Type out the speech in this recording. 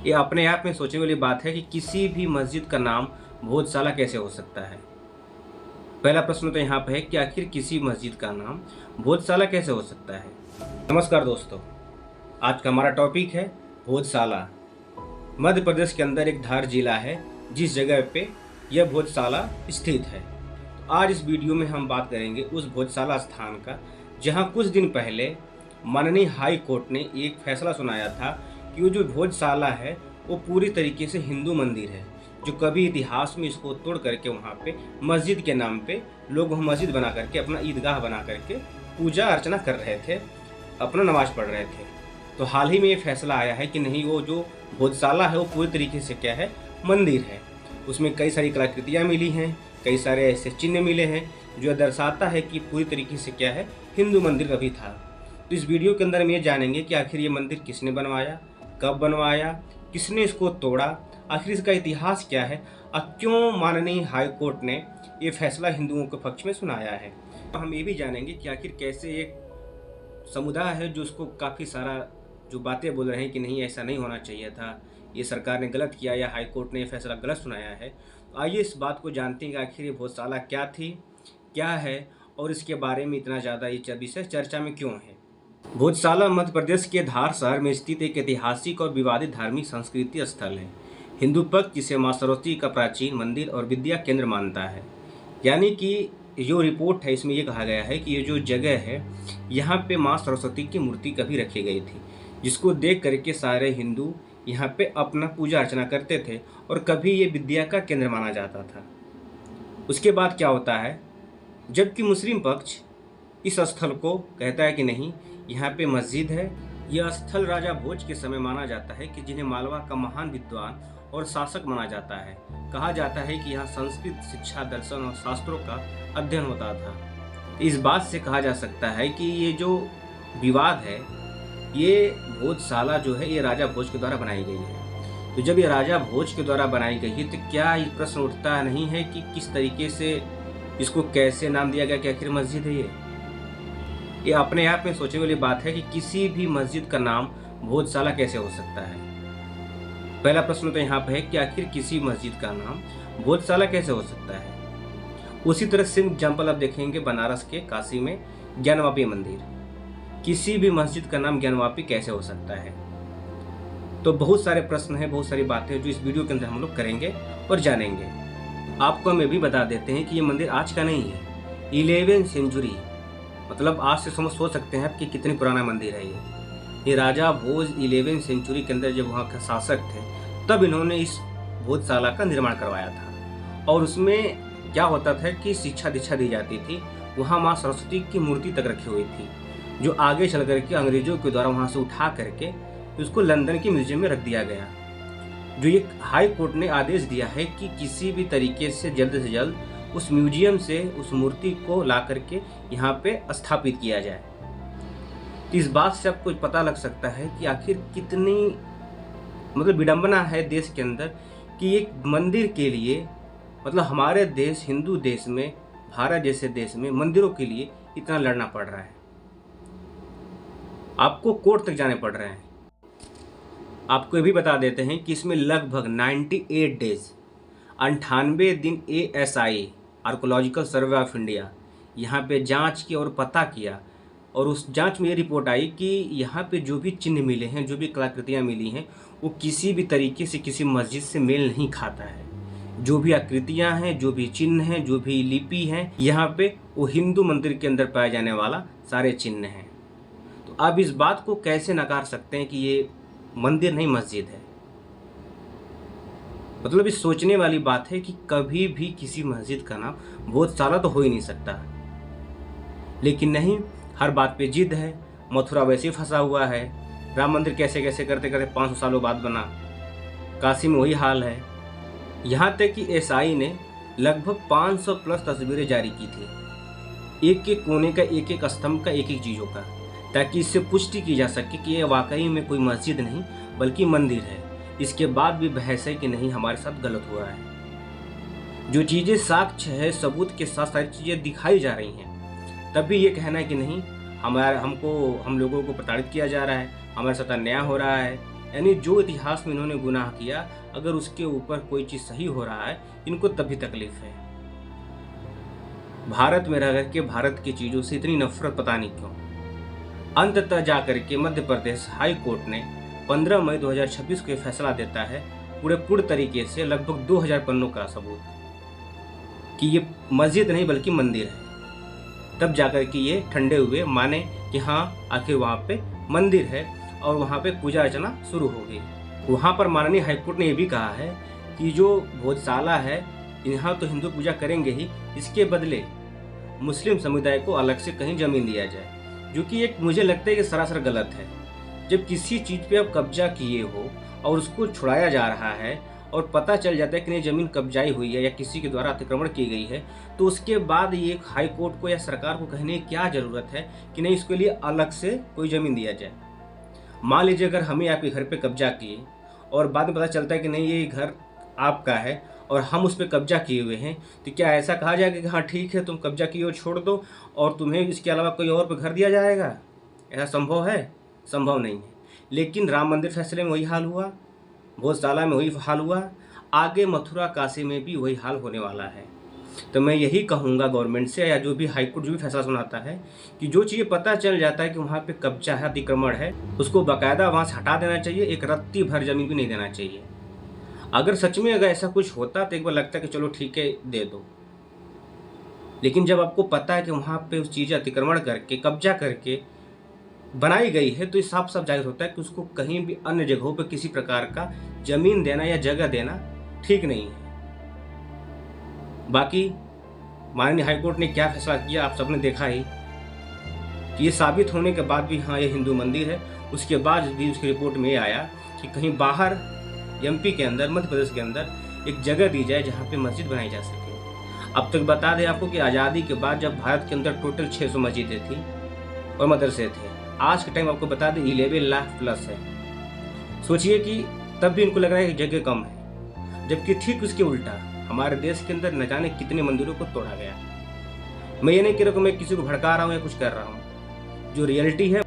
ये अपने आप में सोचने वाली बात है कि किसी भी मस्जिद का नाम भोजशाला कैसे हो सकता है। पहला प्रश्न तो यहाँ पे है कि आखिर किसी मस्जिद का नाम भोजशाला कैसे हो सकता है। नमस्कार दोस्तों, आज का हमारा टॉपिक है भोजशाला। मध्य प्रदेश के अंदर एक धार जिला है जिस जगह पे यह भोजशाला स्थित है। तो आज इस वीडियो में हम बात करेंगे उस भोजशाला स्थान का जहाँ कुछ दिन पहले माननीय हाई कोर्ट ने एक फैसला सुनाया था कि वो जो भोजशाला है वो पूरी तरीके से हिंदू मंदिर है, जो कभी इतिहास में इसको तोड़ करके वहाँ पे मस्जिद के नाम पे लोग वहाँ मस्जिद बना करके अपना ईदगाह बना करके पूजा अर्चना कर रहे थे, अपना नमाज पढ़ रहे थे। तो हाल ही में ये फैसला आया है कि नहीं, वो जो भोजशाला है वो पूरी तरीके से क्या है, मंदिर है। उसमें कई सारी कलाकृतियाँ मिली हैं, कई सारे ऐसे चिन्ह मिले हैं जो दर्शाता है कि पूरी तरीके से क्या है, हिंदू मंदिर कभी था। तो इस वीडियो के अंदर हम ये जानेंगे कि आखिर ये मंदिर किसने बनवाया, कब बनवाया, किसने इसको तोड़ा, आखिर इसका इतिहास क्या है और क्यों माननीय हाई कोर्ट ने ये फैसला हिंदुओं के पक्ष में सुनाया है। तो हम ये भी जानेंगे कि आखिर कैसे एक समुदाय है जो उसको काफ़ी सारा जो बातें बोल रहे हैं कि नहीं ऐसा नहीं होना चाहिए था, ये सरकार ने गलत किया या हाई कोर्ट ने ये फैसला गलत सुनाया है। तो आइए इस बात को जानते हैं कि आखिर ये भोजशाला क्या थी, क्या है और इसके बारे में इतना ज़्यादा ये विषय चर्चा में क्यों है। भोजशाला मध्य प्रदेश के धार शहर में स्थित एक ऐतिहासिक और विवादित धार्मिक संस्कृति स्थल है। हिंदू पक्ष जिसे माँ सरस्वती का प्राचीन मंदिर और विद्या केंद्र मानता है। यानी कि जो रिपोर्ट है इसमें ये कहा गया है कि ये जो जगह है यहाँ पे माँ सरस्वती की मूर्ति कभी रखी गई थी, जिसको देख करके सारे हिंदू यहाँ पे अपना पूजा अर्चना करते थे और कभी ये विद्या का केंद्र माना जाता था। उसके बाद क्या होता है, जबकि मुस्लिम पक्ष इस स्थल को कहता है कि नहीं, यहाँ पे मस्जिद है। यह स्थल राजा भोज के समय माना जाता है कि जिन्हें मालवा का महान विद्वान और शासक माना जाता है। कहा जाता है कि यहाँ संस्कृत शिक्षा, दर्शन और शास्त्रों का अध्ययन होता था। इस बात से कहा जा सकता है कि ये जो विवाद है, ये भोजशाला जो है ये राजा भोज के द्वारा बनाई गई है। तो जब ये राजा भोज के द्वारा बनाई गई है तो क्या ये प्रश्न उठता नहीं है कि किस तरीके से इसको कैसे नाम दिया गया कि आखिर मस्जिद है ये अपने आप में सोचने वाली बात है कि किसी भी मस्जिद का नाम भोजशाला कैसे हो सकता है। पहला प्रश्न तो यहाँ पे है कि आखिर किसी मस्जिद का नाम भोजशाला कैसे हो सकता है। उसी तरह से एग्जाम्पल आप देखेंगे बनारस के काशी में ज्ञानवापी मंदिर, किसी भी मस्जिद का नाम ज्ञानवापी कैसे हो सकता है। तो बहुत सारे प्रश्न हैं, बहुत सारी बातें हैं जो इस वीडियो के अंदर हम लोग करेंगे और जानेंगे। आपको हम ये भी बता देते हैं कि ये मंदिर आज का नहीं है, 11वीं सेंचुरी, मतलब आज से सोच सकते हैं कि कितनी पुराना मंदिर है ये राजा भोज 11वीं सेंचुरी के अंदर जब वहाँ के शासक थे तब इन्होंने इस भोजशाला का निर्माण करवाया था। और उसमें क्या होता था कि शिक्षा दीक्षा दी जाती थी। वहाँ माँ सरस्वती की मूर्ति तक रखी हुई थी, जो आगे चल करके अंग्रेजों के द्वारा वहाँ से उठा करके उसको लंदन के म्यूजियम में रख दिया गया। जो ये हाई कोर्ट ने आदेश दिया है कि किसी भी तरीके से जल्द उस म्यूजियम से उस मूर्ति को ला करके यहाँ पे स्थापित किया जाए। तो इस बात से आपको पता लग सकता है कि आखिर कितनी मतलब विडंबना है देश के अंदर कि एक मंदिर के लिए, मतलब हमारे देश हिंदू देश में, भारत जैसे देश में मंदिरों के लिए इतना लड़ना पड़ रहा है, आपको कोर्ट तक जाने पड़ रहे हैं। आपको ये भी बता देते हैं कि इसमें लगभग 98 डेज 98 दिन ASI archaeological survey of India यहाँ पे जांच की और पता किया, और उस जांच में ये रिपोर्ट आई कि यहाँ पे जो भी चिन्ह मिले हैं, जो भी कलाकृतियाँ मिली हैं, वो किसी भी तरीके से किसी मस्जिद से मेल नहीं खाता है। जो भी आकृतियाँ हैं, जो भी चिन्ह हैं, जो भी लिपि हैं, यहाँ पे वो हिंदू मंदिर के अंदर पाए जाने वाला सारे चिन्ह हैं। तो अब इस बात को कैसे नकार सकते हैं कि ये मंदिर नहीं मस्जिद है। मतलब इस सोचने वाली बात है कि कभी भी किसी मस्जिद का नाम भोजशाला तो हो ही नहीं सकता। लेकिन नहीं, हर बात पे जिद है। मथुरा वैसे ही फंसा हुआ है, राम मंदिर कैसे कैसे करते करते 500 सालों बाद बना, काशी में वही हाल है। यहाँ तक कि SI ने लगभग 500 प्लस तस्वीरें जारी की थी, एक एक कोने का, एक एक स्तंभ का, एक एक चीज़ों का, ताकि इससे पुष्टि की जा सके कि ये वाकई में कोई मस्जिद नहीं बल्कि मंदिर है। इसके बाद भी बहस है कि नहीं, हमारे साथ गलत हुआ है। जो चीज़ें साक्ष्य है, सबूत के साथ सारी चीज़ें दिखाई जा रही हैं, तब भी ये कहना है कि नहीं, हम लोगों को प्रताड़ित किया जा रहा है, हमारे साथ अन्याय हो रहा है, यानी जो इतिहास में इन्होंने गुनाह किया, अगर उसके ऊपर कोई चीज़ सही हो रहा है, इनको तभी तकलीफ है। भारत में रह कर के भारत की चीज़ों से इतनी नफरत पता नहीं क्यों। अंततः जाकर के मध्य प्रदेश हाई कोर्ट ने 15 मई 2026 को फैसला देता है, पूरे तरीके से लगभग 2000 पन्नों का सबूत कि ये मस्जिद नहीं बल्कि मंदिर है। तब जाकर के ये ठंडे हुए, माने कि हाँ आखिर वहाँ पे मंदिर है और वहाँ पे पूजा अर्चना शुरू हो गई। वहाँ पर माननीय हाईकोर्ट ने ये भी कहा है कि जो भोजशाला है, यहाँ तो हिंदू पूजा करेंगे ही, इसके बदले मुस्लिम समुदाय को अलग से कहीं जमीन दिया जाए, जो कि एक मुझे लगता है कि सरासर गलत है। जब किसी चीज़ पे आप कब्जा किए हो और उसको छुड़ाया जा रहा है और पता चल जाता है कि नहीं ज़मीन कब्जाई हुई है या किसी के द्वारा अतिक्रमण की गई है, तो उसके बाद ये हाई कोर्ट को या सरकार को कहने की क्या ज़रूरत है कि नहीं इसके लिए अलग से कोई ज़मीन दिया जाए। मान लीजिए अगर हमें आपके घर पे कब्जा किए और बाद में पता चलता है कि नहीं ये घर आपका है और हम उस पर कब्जा किए हुए हैं, तो क्या ऐसा कहा जाएगा कि हाँ ठीक है तुम कब्जा किए और छोड़ दो और तुम्हें इसके अलावा कोई और पे घर दिया जाएगा? ऐसा संभव है? संभव नहीं है। लेकिन राम मंदिर फैसले में वही हाल हुआ, भोजशाला में वही हाल हुआ, आगे मथुरा काशी में भी वही हाल होने वाला है। तो मैं यही कहूँगा गवर्नमेंट से या जो भी हाईकोर्ट जो भी फैसला सुनाता है कि जो चीज़ें पता चल जाता है कि वहाँ पे कब्जा है, अतिक्रमण है, उसको बाकायदा वहाँ से हटा देना चाहिए, एक रत्ती भर जमीन भी नहीं देना चाहिए। अगर सच में अगर ऐसा कुछ होता तो एक बार लगता है कि चलो ठीक है दे दो, लेकिन जब आपको पता है कि वहाँ पे उस चीज़ें अतिक्रमण करके कब्जा करके बनाई गई है, तो ये साफ साफ जाहिर होता है कि उसको कहीं भी अन्य जगहों पर किसी प्रकार का जमीन देना या जगह देना ठीक नहीं है। बाकी माननीय हाईकोर्ट ने क्या फैसला किया आप सबने देखा ही कि ये साबित होने के बाद भी हाँ ये हिंदू मंदिर है, उसके बाद भी उसकी रिपोर्ट में ये आया कि कहीं बाहर एमपी के अंदर, मध्य प्रदेश के अंदर एक जगह दी जाए जहाँ पे मस्जिद बनाई जा सके। अब तक बता दें आपको कि आज़ादी के बाद जब भारत के अंदर टोटल 600 मस्जिदें थी और मदरसे थे, आज के टाइम आपको बता दें 11 लाख प्लस है। सोचिए कि तब भी इनको लग रहा है कि जगह कम है, जबकि ठीक उसके उल्टा हमारे देश के अंदर न जाने कितने मंदिरों को तोड़ा गया। मैं ये नहीं कह रहा कि मैं किसी को भड़का रहा हूँ या कुछ कर रहा हूँ, जो रियलिटी है